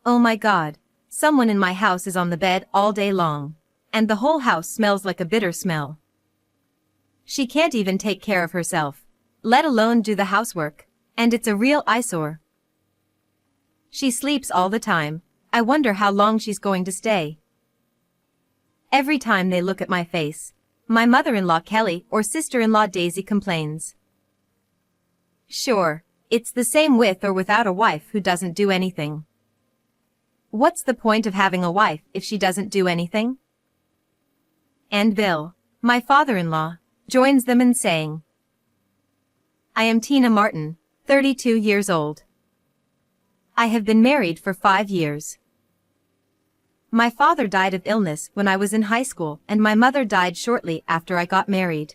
Oh my God. Someone in my house is on the bed all day long. And the whole house smells like a bitter smell. She can't even take care of herself, let alone do the housework, and it's a real eyesore. She sleeps all the time. I wonder how long she's going to stay. Every time they look at my face, my mother-in-law Kelly or sister-in-law Daisy complains. Sure, it's the same with or without a wife who doesn't do anything. What's the point of having a wife if she doesn't do anything? And Bill, my father-in-law, joins them in saying, I am Tina Martin, 32 years old. I have been married for 5 years. My father died of illness when I was in high school and my mother died shortly after I got married.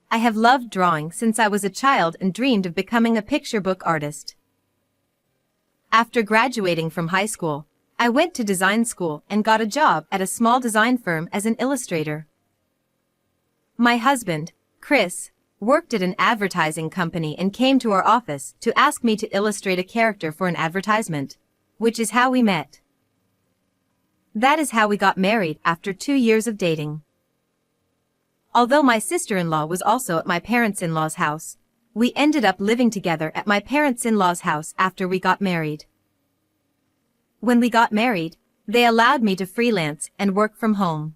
I have loved drawing since I was a child and dreamed of becoming a picture book artist. After graduating from high school, I went to design school and got a job at a small design firm as an illustrator. My husband, Chris, worked at an advertising company and came to our office to ask me to illustrate a character for an advertisement, which is how we met. That is how we got married after 2 years of dating. Although my sister-in-law was also at my parents-in-law's house, we ended up living together at my parents-in-law's house after we got married. When we got married, they allowed me to freelance and work from home.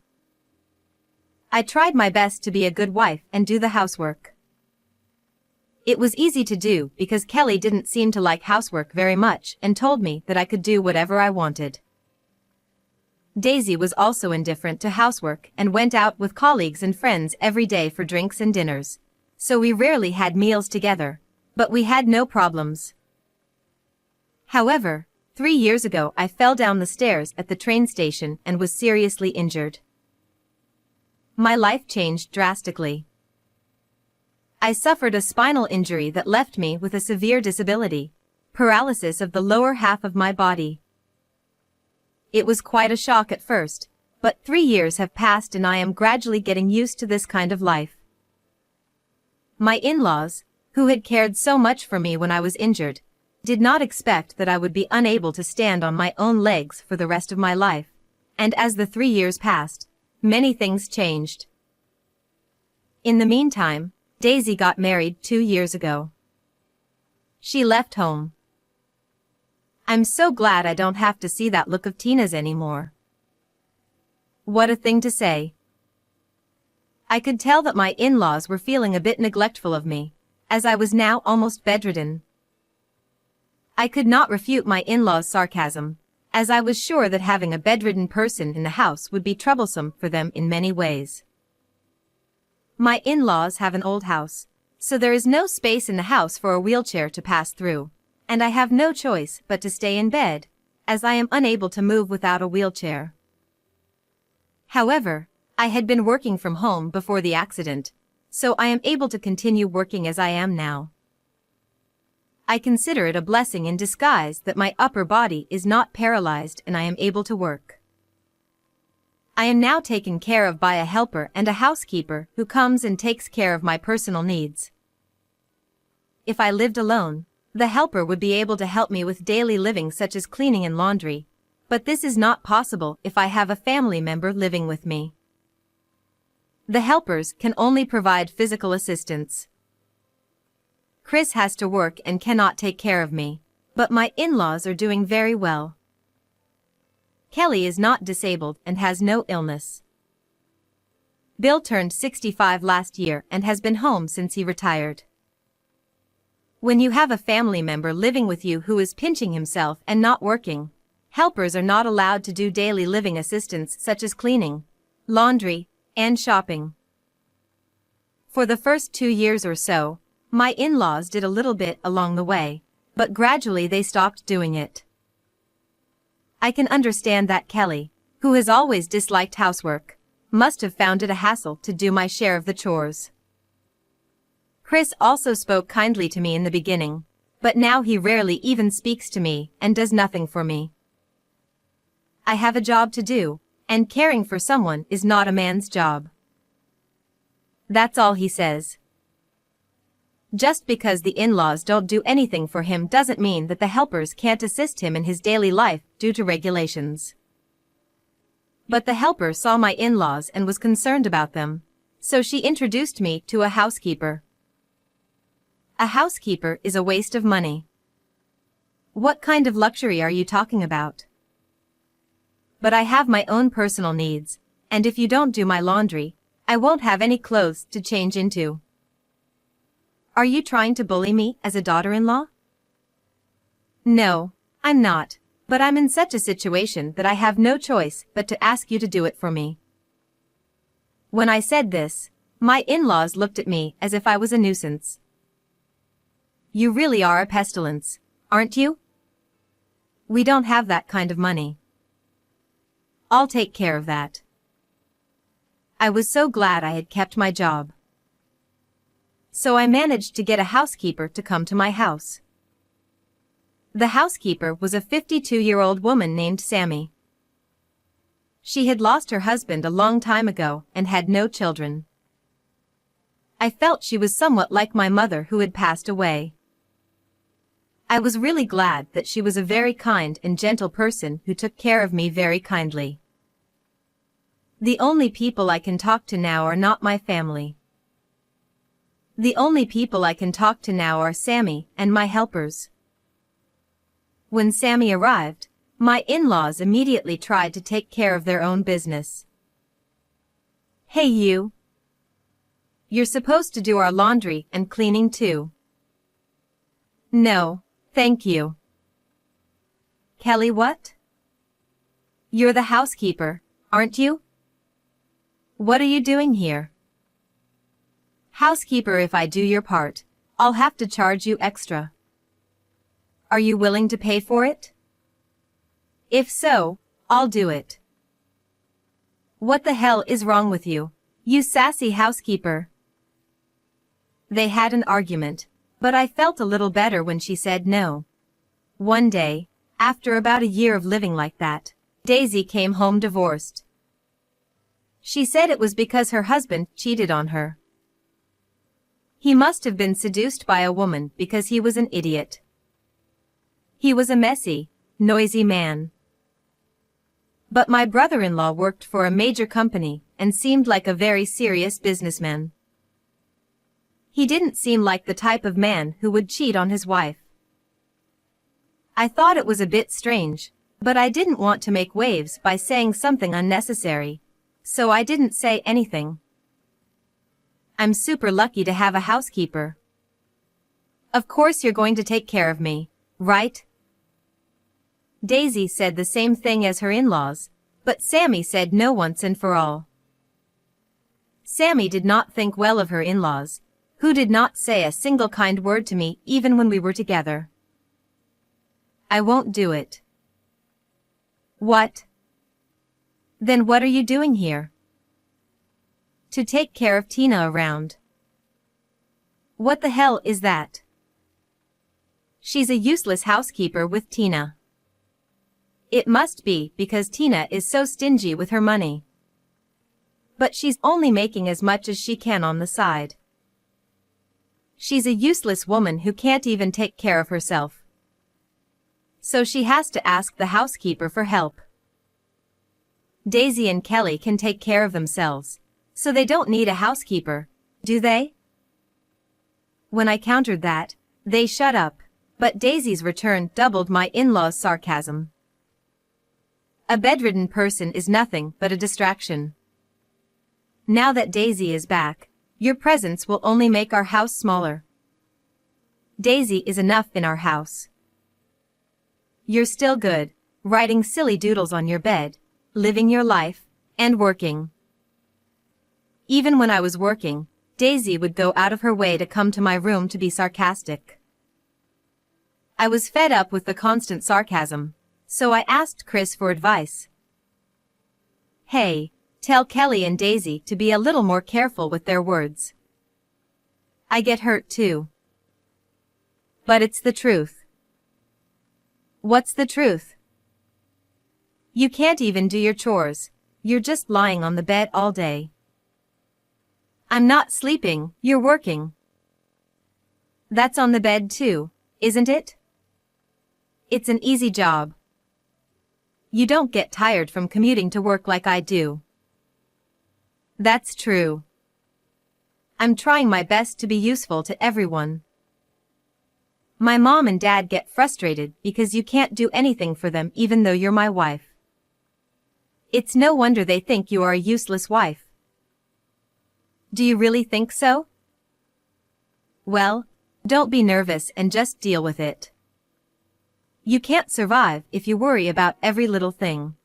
I tried my best to be a good wife and do the housework. It was easy to do because Kelly didn't seem to like housework very much and told me that I could do whatever I wanted. Daisy was also indifferent to housework and went out with colleagues and friends every day for drinks and dinners, so we rarely had meals together, but we had no problems. However, 3 years ago I fell down the stairs at the train station and was seriously injured. My life changed drastically. I suffered a spinal injury that left me with a severe disability, paralysis of the lower half of my body. It was quite a shock at first, but 3 years have passed and I am gradually getting used to this kind of life. My in-laws, who had cared so much for me when I was injured, did not expect that I would be unable to stand on my own legs for the rest of my life, and as the 3 years passed, many things changed. In the meantime, Daisy got married 2 years ago. She left home. I'm so glad I don't have to see that look of Tina's anymore. What a thing to say. I could tell that my in-laws were feeling a bit neglectful of me, as I was now almost bedridden. I could not refute my in-laws' sarcasm, as I was sure that having a bedridden person in the house would be troublesome for them in many ways. My in-laws have an old house, so there is no space in the house for a wheelchair to pass through, and I have no choice but to stay in bed, as I am unable to move without a wheelchair. However, I had been working from home before the accident, so I am able to continue working as I am now. I consider it a blessing in disguise that my upper body is not paralyzed and I am able to work. I am now taken care of by a helper and a housekeeper who comes and takes care of my personal needs. If I lived alone, the helper would be able to help me with daily living such as cleaning and laundry, but this is not possible if I have a family member living with me. The helpers can only provide physical assistance. Chris has to work and cannot take care of me, but my in-laws are doing very well. Kelly is not disabled and has no illness. Bill turned 65 last year and has been home since he retired. When you have a family member living with you who is pinching himself and not working, helpers are not allowed to do daily living assistance such as cleaning, laundry, and shopping. For the first 2 years or so, my in-laws did a little bit along the way, but gradually they stopped doing it. I can understand that Kelly, who has always disliked housework, must have found it a hassle to do my share of the chores. Chris also spoke kindly to me in the beginning, but now he rarely even speaks to me and does nothing for me. I have a job to do, and caring for someone is not a man's job. That's all he says. Just because the in-laws don't do anything for him doesn't mean that the helpers can't assist him in his daily life due to regulations. But the helper saw my in-laws and was concerned about them, so she introduced me to a housekeeper. A housekeeper is a waste of money. What kind of luxury are you talking about? But I have my own personal needs, and if you don't do my laundry, I won't have any clothes to change into. Are you trying to bully me as a daughter-in-law? No, I'm not, but I'm in such a situation that I have no choice but to ask you to do it for me. When I said this, my in-laws looked at me as if I was a nuisance. You really are a pestilence, aren't you? We don't have that kind of money. I'll take care of that. I was so glad I had kept my job. So I managed to get a housekeeper to come to my house. The housekeeper was a 52-year-old woman named Sammy. She had lost her husband a long time ago and had no children. I felt she was somewhat like my mother who had passed away. I was really glad that she was a very kind and gentle person who took care of me very kindly. The only people I can talk to now are not my family. The only people I can talk to now are Sammy and my helpers. When Sammy arrived, my in-laws immediately tried to take care of their own business. Hey you! You're supposed to do our laundry and cleaning too. No, thank you. Kelly, what? You're the housekeeper, aren't you? What are you doing here? Housekeeper, if I do your part, I'll have to charge you extra. Are you willing to pay for it? If so, I'll do it. What the hell is wrong with you, you sassy housekeeper? They had an argument, but I felt a little better when she said no. One day, after about a year of living like that, Daisy came home divorced. She said it was because her husband cheated on her. He must have been seduced by a woman because he was an idiot. He was a messy, noisy man. But my brother-in-law worked for a major company and seemed like a very serious businessman. He didn't seem like the type of man who would cheat on his wife. I thought it was a bit strange, but I didn't want to make waves by saying something unnecessary, so I didn't say anything. I'm super lucky to have a housekeeper. Of course you're going to take care of me, right? Daisy said the same thing as her in-laws, but Sammy said no once and for all. Sammy did not think well of her in-laws, who did not say a single kind word to me even when we were together. I won't do it. What? Then what are you doing here? To take care of Tina around. What the hell is that? She's a useless housekeeper with Tina. It must be because Tina is so stingy with her money. But she's only making as much as she can on the side. She's a useless woman who can't even take care of herself. So she has to ask the housekeeper for help. Daisy and Kelly can take care of themselves, so they don't need a housekeeper, do they? When I countered that, they shut up, but Daisy's return doubled my in-laws' sarcasm. A bedridden person is nothing but a distraction. Now that Daisy is back, your presence will only make our house smaller. Daisy is enough in our house. You're still good, writing silly doodles on your bed, living your life, and working. Even when I was working, Daisy would go out of her way to come to my room to be sarcastic. I was fed up with the constant sarcasm, so I asked Chris for advice. Hey, tell Kelly and Daisy to be a little more careful with their words. I get hurt too. But it's the truth. What's the truth? You can't even do your chores, you're just lying on the bed all day. I'm not sleeping, you're working. That's on the bed too, isn't it? It's an easy job. You don't get tired from commuting to work like I do. That's true. I'm trying my best to be useful to everyone. My mom and dad get frustrated because you can't do anything for them even though you're my wife. It's no wonder they think you are a useless wife. Do you really think so? Well, don't be nervous and just deal with it. You can't survive if you worry about every little thing.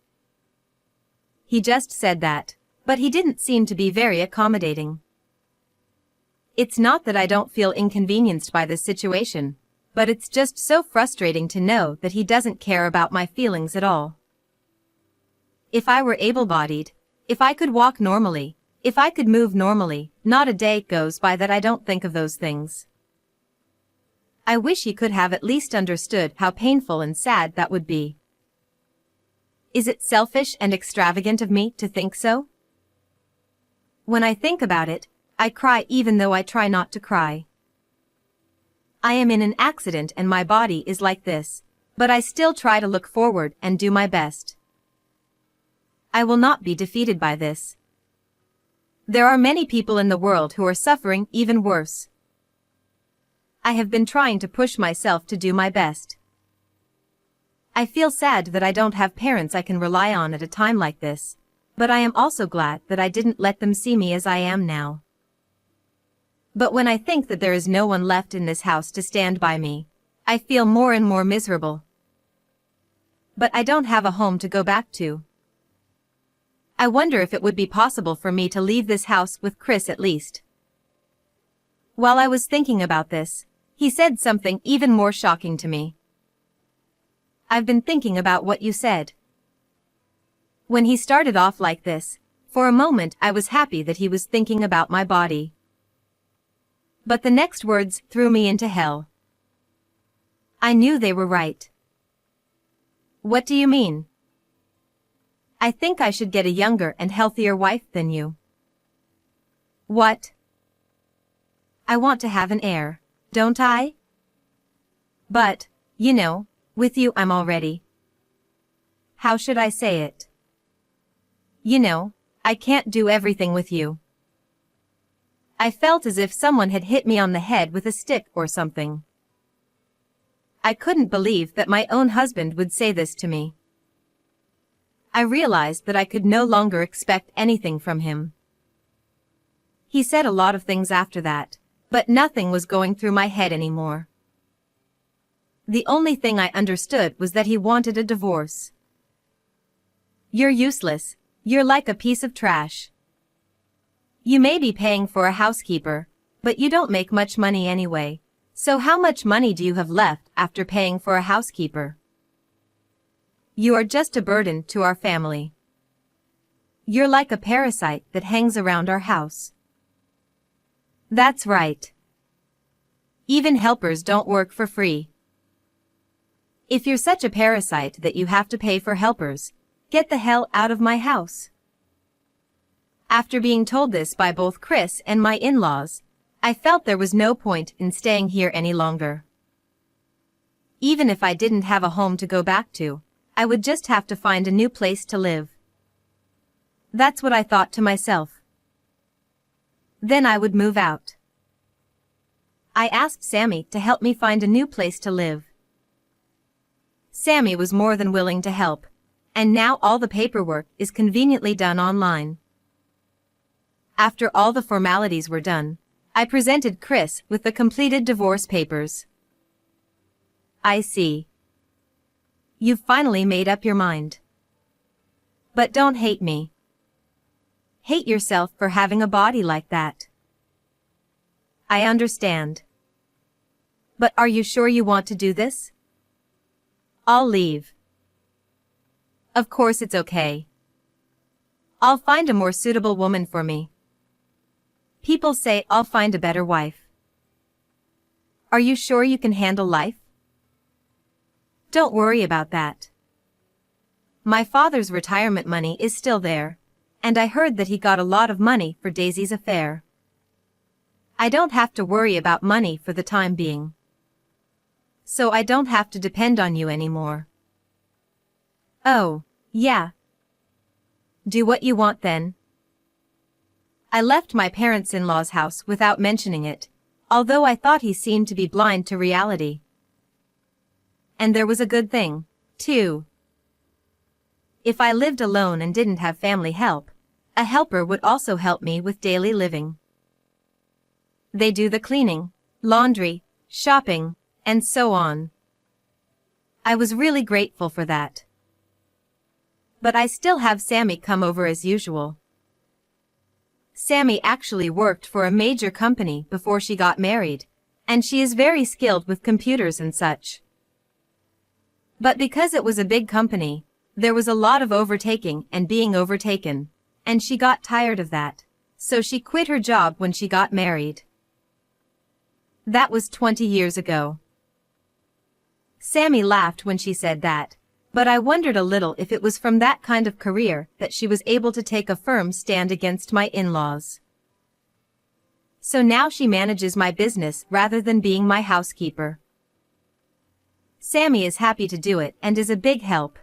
He just said that, but he didn't seem to be very accommodating. It's not that I don't feel inconvenienced by this situation, but it's just so frustrating to know that he doesn't care about my feelings at all. If I were able-bodied, if I could walk normally, if I could move normally, not a day goes by that I don't think of those things. I wish he could have at least understood how painful and sad that would be. Is it selfish and extravagant of me to think so? When I think about it, I cry even though I try not to cry. I am in an accident and my body is like this, but I still try to look forward and do my best. I will not be defeated by this. There are many people in the world who are suffering even worse. I have been trying to push myself to do my best. I feel sad that I don't have parents I can rely on at a time like this, but I am also glad that I didn't let them see me as I am now. But when I think that there is no one left in this house to stand by me, I feel more and more miserable. But I don't have a home to go back to. I wonder if it would be possible for me to leave this house with Chris at least. While I was thinking about this, he said something even more shocking to me. I've been thinking about what you said. When he started off like this, for a moment I was happy that he was thinking about my body. But the next words threw me into hell. I knew they were right. What do you mean? I think I should get a younger and healthier wife than you. What? I want to have an heir, don't I? But, you know, with you I'm already. How should I say it? You know, I can't do everything with you. I felt as if someone had hit me on the head with a stick or something. I couldn't believe that my own husband would say this to me. I realized that I could no longer expect anything from him. He said a lot of things after that, but nothing was going through my head anymore. The only thing I understood was that he wanted a divorce. You're useless. You're like a piece of trash. You may be paying for a housekeeper, but you don't make much money anyway. So how much money do you have left after paying for a housekeeper? You are just a burden to our family. You're like a parasite that hangs around our house. That's right. Even helpers don't work for free. If you're such a parasite that you have to pay for helpers, get the hell out of my house. After being told this by both Chris and my in-laws, I felt there was no point in staying here any longer. Even if I didn't have a home to go back to, I would just have to find a new place to live. That's what I thought to myself. Then I would move out. I asked Sammy to help me find a new place to live. Sammy was more than willing to help, and now all the paperwork is conveniently done online. After all the formalities were done, I presented Chris with the completed divorce papers. I see. You've finally made up your mind. But don't hate me. Hate yourself for having a body like that. I understand. But are you sure you want to do this? I'll leave. Of course it's okay. I'll find a more suitable woman for me. People say I'll find a better wife. Are you sure you can handle life? Don't worry about that. My father's retirement money is still there, and I heard that he got a lot of money for Daisy's affair. I don't have to worry about money for the time being. So I don't have to depend on you anymore. Oh, yeah. Do what you want then. I left my parents-in-law's house without mentioning it, although I thought he seemed to be blind to reality. And there was a good thing, too. If I lived alone and didn't have family help, a helper would also help me with daily living. They do the cleaning, laundry, shopping, and so on. I was really grateful for that. But I still have Sammy come over as usual. Sammy actually worked for a major company before she got married, and she is very skilled with computers and such. But because it was a big company, there was a lot of overtaking and being overtaken, and she got tired of that, so she quit her job when she got married. That was 20 years ago. Sammy laughed when she said that, but I wondered a little if it was from that kind of career that she was able to take a firm stand against my in-laws. So now she manages my business rather than being my housekeeper. Sammy is happy to do it and is a big help.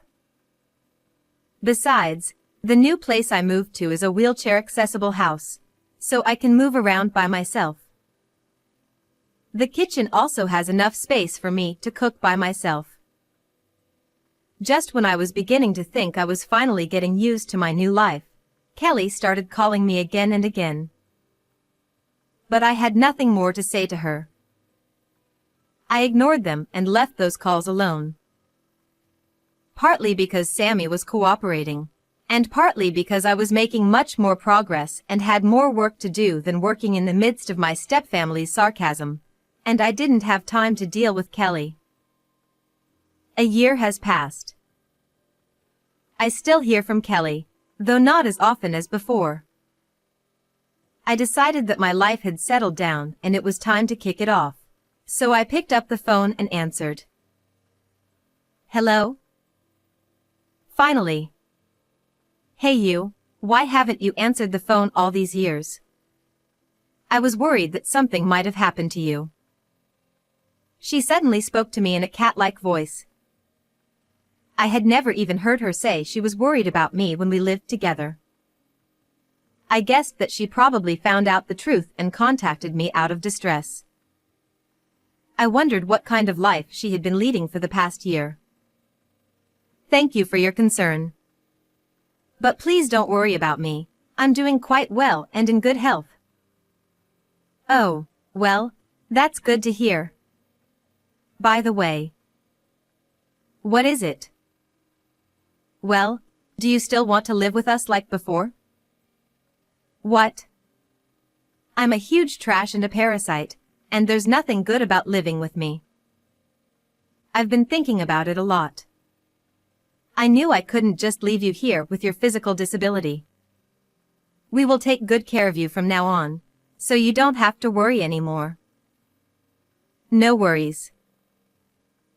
Besides, the new place I moved to is a wheelchair-accessible house, so I can move around by myself. The kitchen also has enough space for me to cook by myself. Just when I was beginning to think I was finally getting used to my new life, Kelly started calling me again and again. But I had nothing more to say to her. I ignored them and left those calls alone. Partly because Sammy was cooperating, and partly because I was making much more progress and had more work to do than working in the midst of my stepfamily's sarcasm, and I didn't have time to deal with Kelly. A year has passed. I still hear from Kelly, though not as often as before. I decided that my life had settled down and it was time to kick it off, so I picked up the phone and answered. Hello? Finally. Hey you, why haven't you answered the phone all these years? I was worried that something might have happened to you. She suddenly spoke to me in a cat-like voice. I had never even heard her say she was worried about me when we lived together. I guessed that she probably found out the truth and contacted me out of distress. I wondered what kind of life she had been leading for the past year. Thank you for your concern. But please don't worry about me, I'm doing quite well and in good health. Oh, well, that's good to hear. By the way. What is it? Well, do you still want to live with us like before? What? I'm a huge trash and a parasite, and there's nothing good about living with me. I've been thinking about it a lot. I knew I couldn't just leave you here with your physical disability. We will take good care of you from now on, so you don't have to worry anymore. No worries.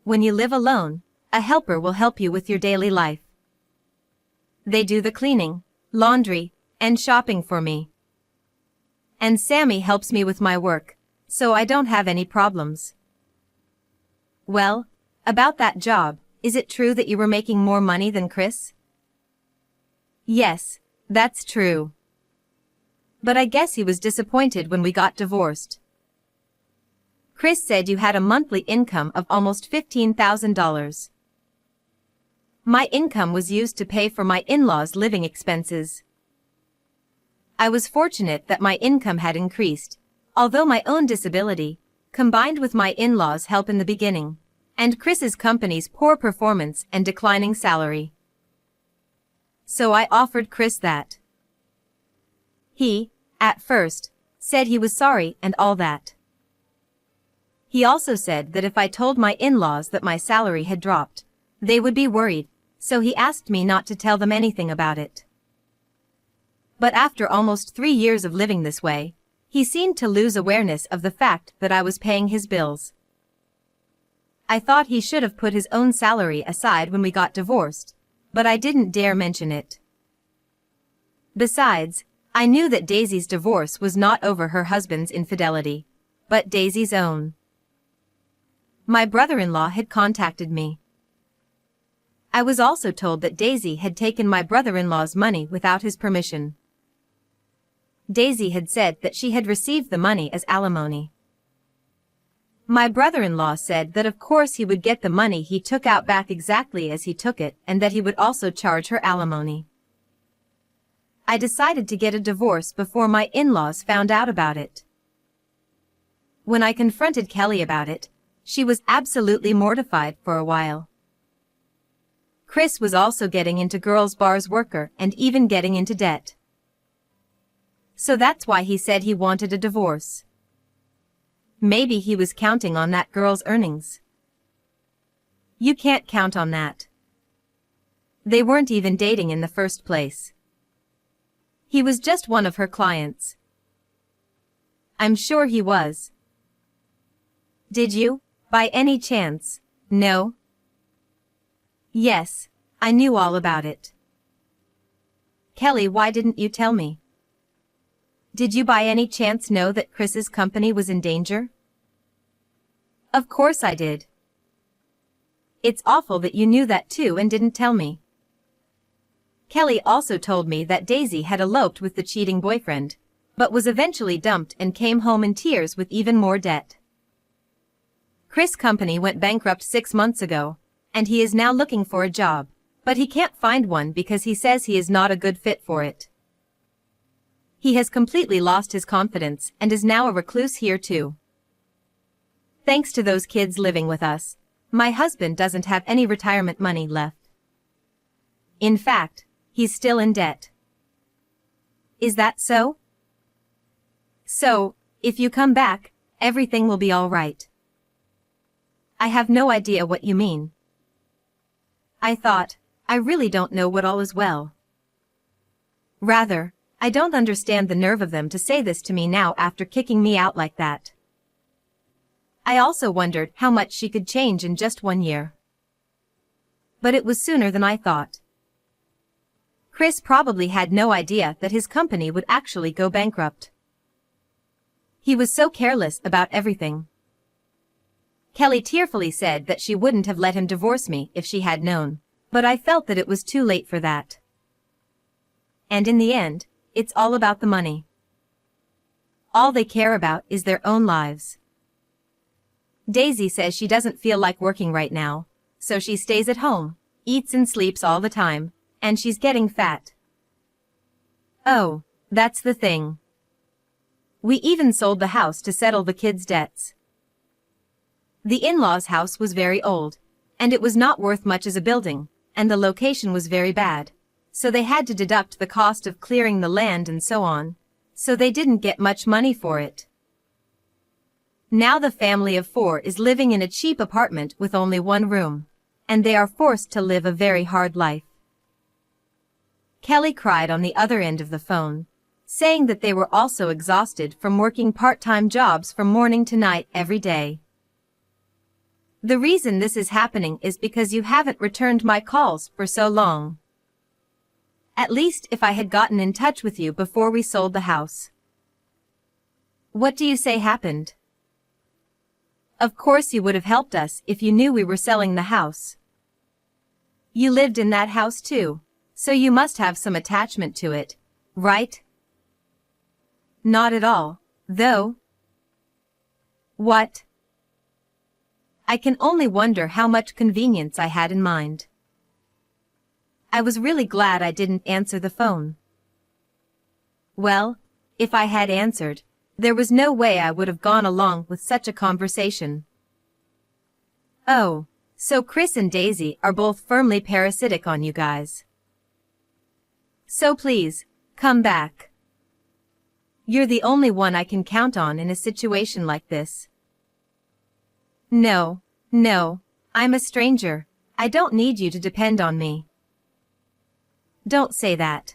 When you live alone, a helper will help you with your daily life. They do the cleaning, laundry, and shopping for me. And Sammy helps me with my work, so I don't have any problems. Well, about that job, is it true that you were making more money than Chris? Yes, that's true. But I guess he was disappointed when we got divorced. Chris said you had a monthly income of almost $15,000. My income was used to pay for my in-laws' living expenses. I was fortunate that my income had increased, although my own disability, combined with my in-laws' help in the beginning, and Chris's company's poor performance and declining salary. So I offered Chris that. He, at first, said he was sorry and all that. He also said that if I told my in-laws that my salary had dropped, they would be worried, so he asked me not to tell them anything about it. But after almost 3 years of living this way, he seemed to lose awareness of the fact that I was paying his bills. I thought he should have put his own salary aside when we got divorced, but I didn't dare mention it. Besides, I knew that Daisy's divorce was not over her husband's infidelity, but Daisy's own. My brother-in-law had contacted me. I was also told that Daisy had taken my brother-in-law's money without his permission. Daisy had said that she had received the money as alimony. My brother-in-law said that of course he would get the money he took out back exactly as he took it and that he would also charge her alimony. I decided to get a divorce before my in-laws found out about it. When I confronted Kelly about it, she was absolutely mortified for a while. Chris was also getting into girls' bars worker and even getting into debt. So that's why he said he wanted a divorce. Maybe he was counting on that girl's earnings. You can't count on that. They weren't even dating in the first place. He was just one of her clients. I'm sure he was. Did you, by any chance, know? Yes, I knew all about it. Kelly, why didn't you tell me? Did you by any chance know that Chris's company was in danger? Of course I did. It's awful that you knew that too and didn't tell me. Kelly also told me that Daisy had eloped with the cheating boyfriend, but was eventually dumped and came home in tears with even more debt. Chris' company went bankrupt 6 months ago, and he is now looking for a job, but he can't find one because he says he is not a good fit for it. He has completely lost his confidence and is now a recluse here too. Thanks to those kids living with us, my husband doesn't have any retirement money left. In fact, he's still in debt. Is that so? So, if you come back, everything will be all right. I have no idea what you mean. I really don't know what all is well. Rather, I don't understand the nerve of them to say this to me now after kicking me out like that. I also wondered how much she could change in just 1 year. But it was sooner than I thought. Chris probably had no idea that his company would actually go bankrupt. He was so careless about everything. Kelly tearfully said that she wouldn't have let him divorce me if she had known, but I felt that it was too late for that. And in the end, it's all about the money. All they care about is their own lives. Daisy says she doesn't feel like working right now, so she stays at home, eats and sleeps all the time, and she's getting fat. Oh, that's the thing. We even sold the house to settle the kids' debts. The in-laws' house was very old, and it was not worth much as a building, and the location was very bad. So they had to deduct the cost of clearing the land and so on, so they didn't get much money for it. Now the family of 4 is living in a cheap apartment with only 1 room, and they are forced to live a very hard life. Kelly cried on the other end of the phone, saying that they were also exhausted from working part-time jobs from morning to night every day. The reason this is happening is because you haven't returned my calls for so long. At least if I had gotten in touch with you before we sold the house. What do you say happened? Of course you would have helped us if you knew we were selling the house. You lived in that house too, so you must have some attachment to it, right? Not at all, though. What? I can only wonder how much convenience I had in mind. I was really glad I didn't answer the phone. Well, if I had answered, there was no way I would have gone along with such a conversation. Oh, so Chris and Daisy are both firmly parasitic on you guys. So please, come back. You're the only one I can count on in a situation like this. No, I'm a stranger. I don't need you to depend on me. Don't say that.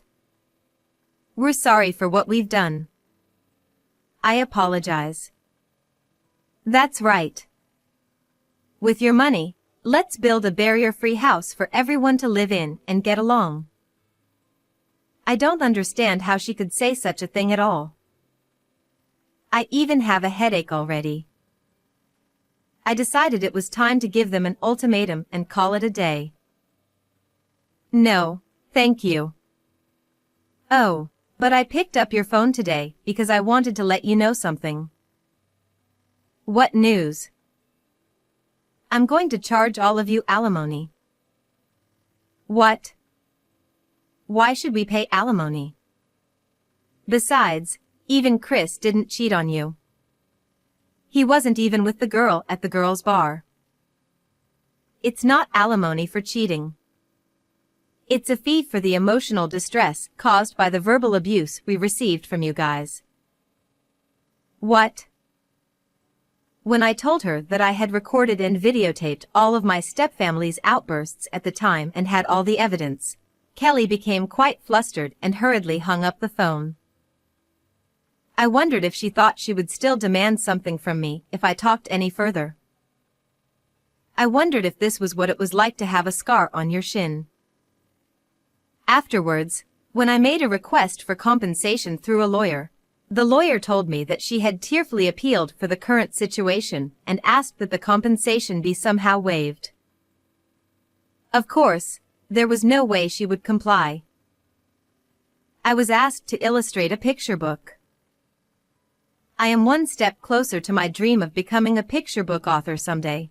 We're sorry for what we've done. I apologize. That's right. With your money, let's build a barrier-free house for everyone to live in and get along. I don't understand how she could say such a thing at all. I even have a headache already. I decided it was time to give them an ultimatum and call it a day. No, thank you. Oh, but I picked up your phone today because I wanted to let you know something. What news? I'm going to charge all of you alimony. What? Why should we pay alimony? Besides, even Chris didn't cheat on you. He wasn't even with the girl at the girls' bar. It's not alimony for cheating. It's a fee for the emotional distress caused by the verbal abuse we received from you guys. What? When I told her that I had recorded and videotaped all of my stepfamily's outbursts at the time and had all the evidence, Kelly became quite flustered and hurriedly hung up the phone. I wondered if she thought she would still demand something from me if I talked any further. I wondered if this was what it was like to have a scar on your shin. Afterwards, when I made a request for compensation through a lawyer, the lawyer told me that she had tearfully appealed for the current situation and asked that the compensation be somehow waived. Of course, there was no way she would comply. I was asked to illustrate a picture book. I am one step closer to my dream of becoming a picture book author someday.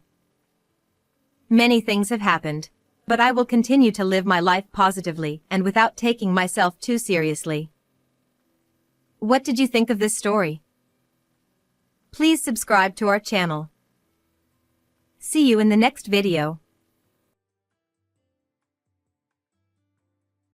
Many things have happened, but I will continue to live my life positively and without taking myself too seriously. What did you think of this story? Please subscribe to our channel. See you in the next video.